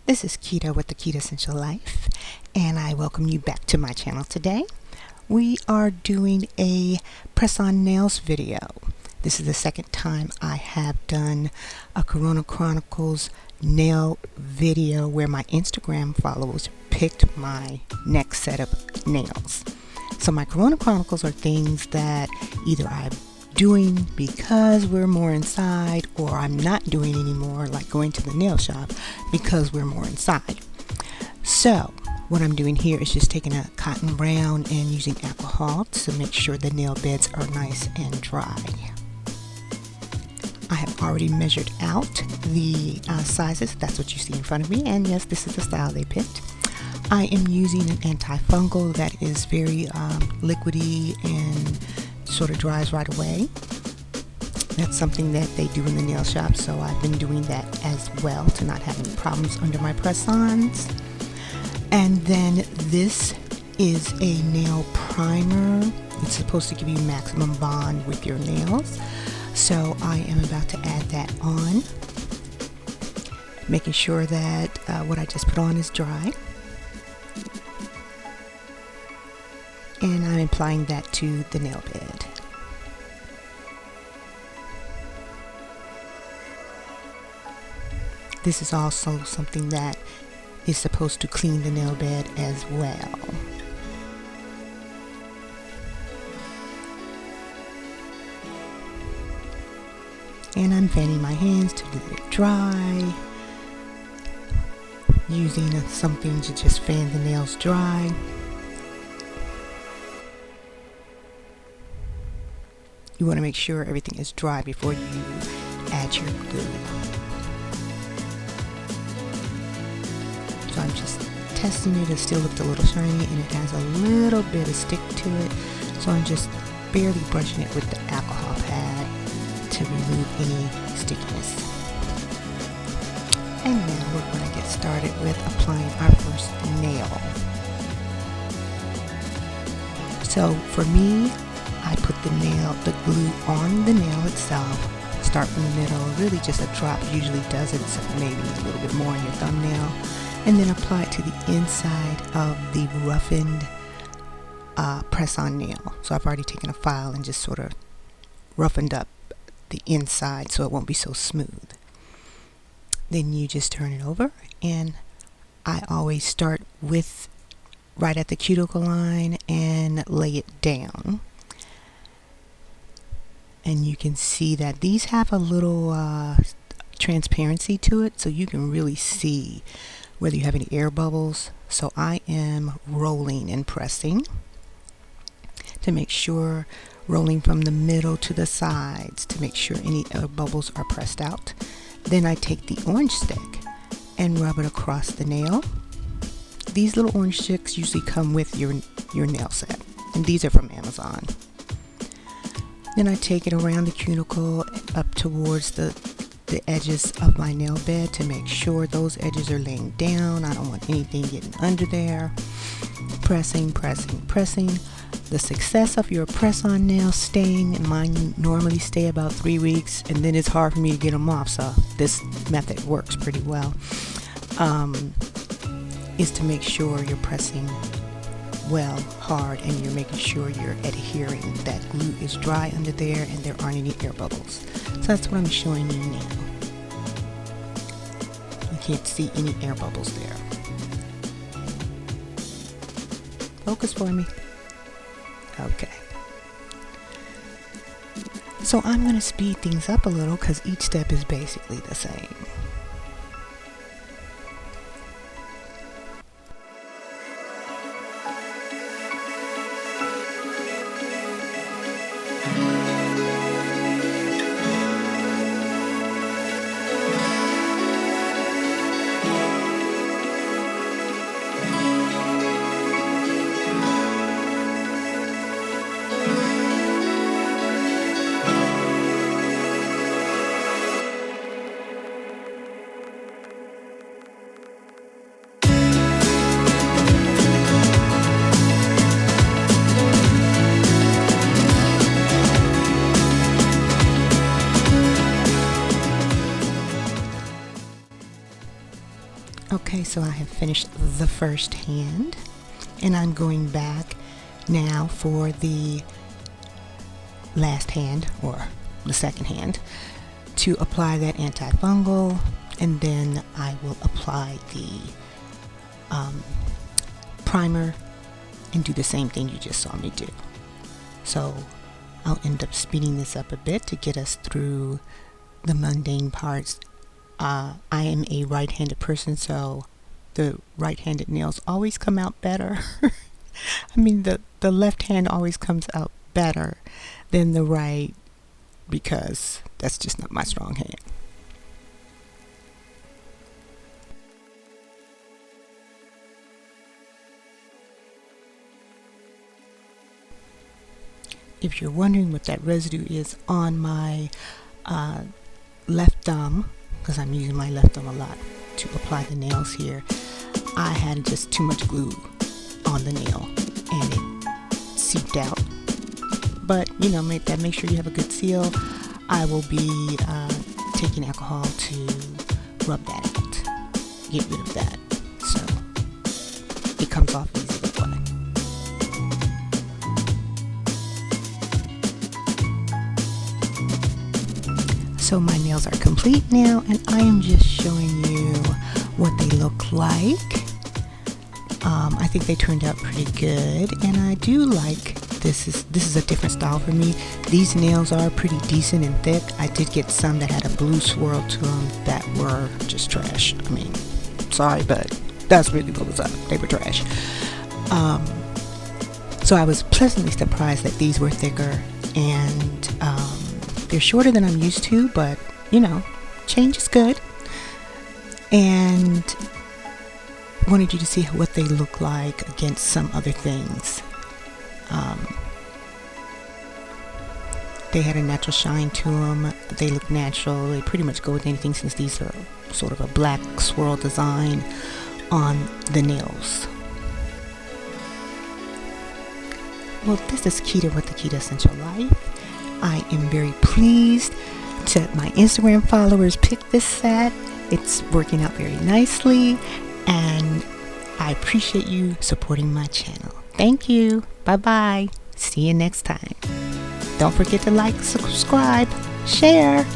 This is Quita with the Quitassential Life, and I welcome you back to my channel today. We are doing a press-on nails video. This is the second time I have done a Chronicles nail video where my Instagram followers picked my next set of nails. So my Chronicles are things that either I'm doing because we're more inside, or I'm not doing anymore, like going to the nail shop because we're more inside. So what I'm doing here is just taking a cotton round and using alcohol to make sure the nail beds are nice and dry. I have already measured out the sizes. That's what you see in front of me, and yes, this is the style they picked. I am using an anti-fungal that is very liquidy and sort of dries right away. That's something that they do in the nail shop, so I've been doing that as well to not have any problems under my press-ons. And then this is a nail primer. It's supposed to give you maximum bond with your nails, so I am about to add that on, making sure that what I just put on is dry. And I'm applying that to the nail bed. This is also something that is supposed to clean the nail bed as well. And I'm fanning my hands to let it dry, using something to just fan the nails dry. You want to make sure everything is dry before you add your glue. So I'm just testing it. It still looked a little shiny and it has a little bit of stick to it. So I'm just barely brushing it with the alcohol pad to remove any stickiness. And now we're going to get started with applying our first nail. So for me, I put the glue on the nail itself, start from the middle, really just a drop usually does it, so maybe a little bit more on your thumbnail, and then apply it to the inside of the roughened press-on nail. So I've already taken a file and just sort of roughened up the inside so it won't be so smooth. Then you just turn it over, and I always start with right at the cuticle line and lay it down. And you can see that these have a little transparency to it, so you can really see whether you have any air bubbles. So I am rolling and pressing to make sure, rolling from the middle to the sides to make sure any air bubbles are pressed out. Then I take the orange stick and rub it across the nail. These little orange sticks usually come with your nail set, and these are from Amazon. Then I take it around the cuticle up towards the edges of my nail bed to make sure those edges are laying down. I don't want anything getting under there. Pressing, pressing, pressing. The success of your press-on nails staying, and mine normally stay about 3 weeks, and then it's hard for me to get them off, so this method works pretty well, is to make sure you're pressing well, hard, and you're making sure you're adhering, that glue is dry under there and there aren't any air bubbles. So that's what I'm showing you now. You can't see any air bubbles there. Focus for me. Okay. So I'm going to speed things up a little because each step is basically the same. Okay, so I have finished the first hand, and I'm going back now for the last hand, or the second hand, to apply that anti-fungal, and then I will apply the primer and do the same thing you just saw me do. So I'll end up speeding this up a bit to get us through the mundane parts. I am a right-handed person, so the right-handed nails always come out better. I mean, the left hand always comes out better than the right, because that's just not my strong hand. If you're wondering what that residue is on my left thumb, because I'm using my left thumb a lot to apply the nails here, I had just too much glue on the nail and it seeped out. But you know, make sure you have a good seal. I will be taking alcohol to rub that out, get rid of that, so it comes off easy to apply. So my nails are complete now, and I am just showing you what they look like. I think they turned out pretty good, and I do like this is a different style for me. These nails are pretty decent and thick. I did get some that had a blue swirl to them that were just trash. I mean, sorry, but that's really what was up. They were trash. So I was pleasantly surprised that these were thicker, and they're shorter than I'm used to, but you know, change is good. And wanted you to see what they look like against some other things. They had a natural shine to them. They look natural. They pretty much go with anything, since these are sort of a black swirl design on the nails. Well, this is Quita with the Quitassential Life. I am very pleased that my Instagram followers picked this set. It's working out very nicely, and I appreciate you supporting my channel. Thank you. Bye-bye. See you next time. Don't forget to like, subscribe, share.